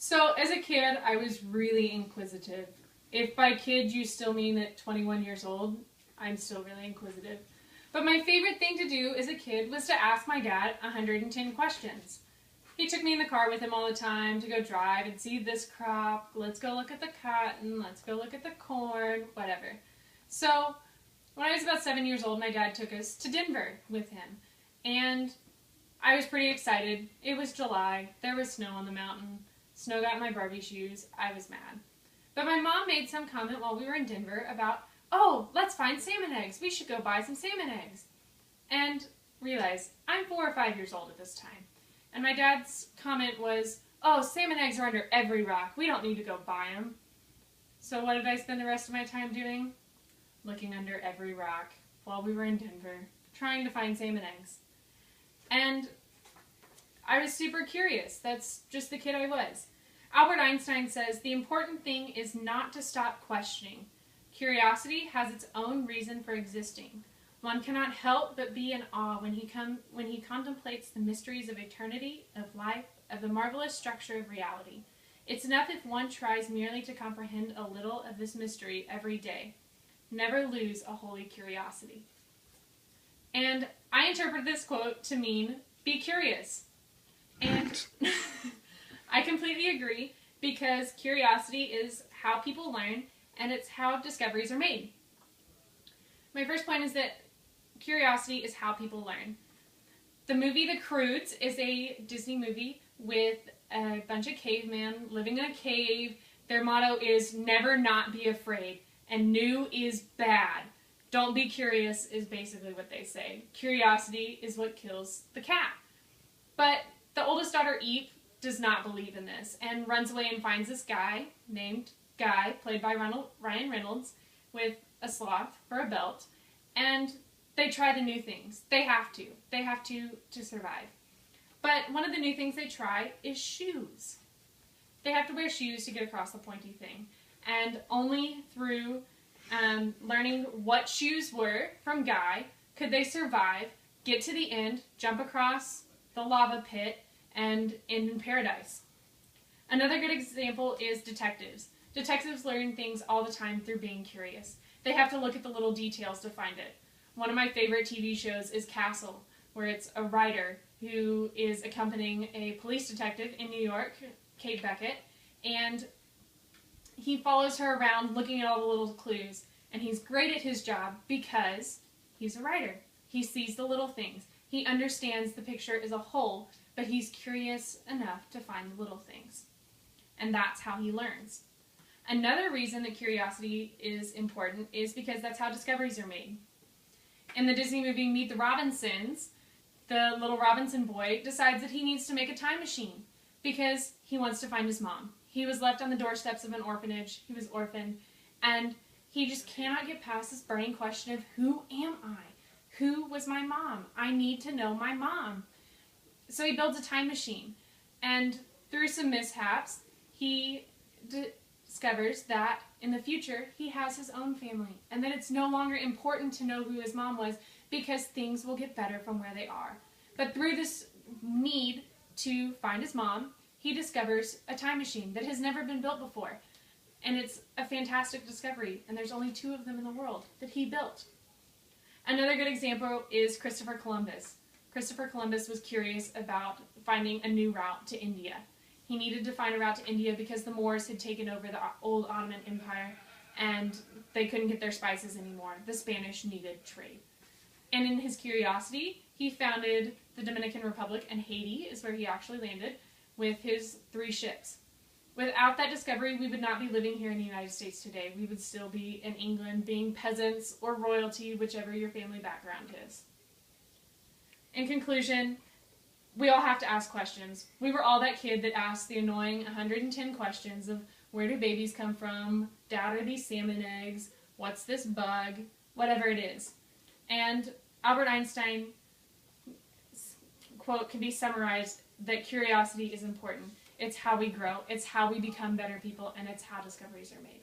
So as a kid, I was really inquisitive. If by kid you still mean at 21 years old, I'm still really inquisitive. But my favorite thing to do as a kid was to ask my dad 110 questions. He took me in the car with him all the time to go drive and see this crop, let's go look at the cotton, let's go look at the corn, whatever. So when I was about 7 years old, my dad took us to Denver with him. And I was pretty excited. It was July, there was snow on the mountain. Snow got in my Barbie shoes. I was mad. But my mom made some comment while we were in Denver about, oh, let's find salmon eggs. We should go buy some salmon eggs. And realize I'm 4 or 5 years old at this time. And my dad's comment was, oh, salmon eggs are under every rock. We don't need to go buy them. So what did I spend the rest of my time doing? Looking under every rock while we were in Denver, trying to find salmon eggs. And I was super curious. That's just the kid I was. Albert Einstein says, the important thing is not to stop questioning. Curiosity has its own reason for existing. One cannot help but be in awe when he contemplates the mysteries of eternity, of life, of the marvelous structure of reality. It's enough if one tries merely to comprehend a little of this mystery every day. Never lose a holy curiosity. And I interpret this quote to mean, be curious. And I completely agree, because curiosity is how people learn, and it's how discoveries are made. My first point is that curiosity is how people learn. The movie The Croods is a Disney movie with a bunch of cavemen living in a cave. Their motto is never not be afraid, and new is bad. Don't be curious is basically what they say. Curiosity is what kills the cat. But the oldest daughter, Eve, does not believe in this and runs away and finds this guy named Guy, played by Ryan Reynolds, with a sloth for a belt, and they try the new things. They have to survive. But one of the new things they try is shoes. They have to wear shoes to get across the pointy thing, and only through learning what shoes were from Guy could they survive, get to the end, jump across the lava pit, and end in paradise. Another good example is detectives. Detectives learn things all the time through being curious. They have to look at the little details to find it. One of my favorite TV shows is Castle, where it's a writer who is accompanying a police detective in New York, Kate Beckett, and he follows her around looking at all the little clues, and he's great at his job because he's a writer. He sees the little things. He understands the picture as a whole, but he's curious enough to find the little things. And that's how he learns. Another reason that curiosity is important is because that's how discoveries are made. In the Disney movie Meet the Robinsons, the little Robinson boy decides that he needs to make a time machine because he wants to find his mom. He was left on the doorsteps of an orphanage, he was orphaned, and he just cannot get past this burning question of, who am I? Who was my mom? I need to know my mom. So he builds a time machine, and through some mishaps, he discovers that in the future he has his own family, and that it's no longer important to know who his mom was because things will get better from where they are. But through this need to find his mom, he discovers a time machine that has never been built before, and it's a fantastic discovery, and there's only 2 of them in the world that he built. Another good example is Christopher Columbus. Christopher Columbus was curious about finding a new route to India. He needed to find a route to India because the Moors had taken over the old Ottoman Empire and they couldn't get their spices anymore. The Spanish needed trade. And in his curiosity, he founded the Dominican Republic, and Haiti is where he actually landed, with his 3 ships. Without that discovery, we would not be living here in the United States today. We would still be in England, being peasants or royalty, whichever your family background is. In conclusion, we all have to ask questions. We were all that kid that asked the annoying 110 questions of, where do babies come from? Dad, are these salmon eggs? What's this bug? Whatever it is. And Albert Einstein's quote can be summarized that curiosity is important. It's how we grow, it's how we become better people, and it's how discoveries are made.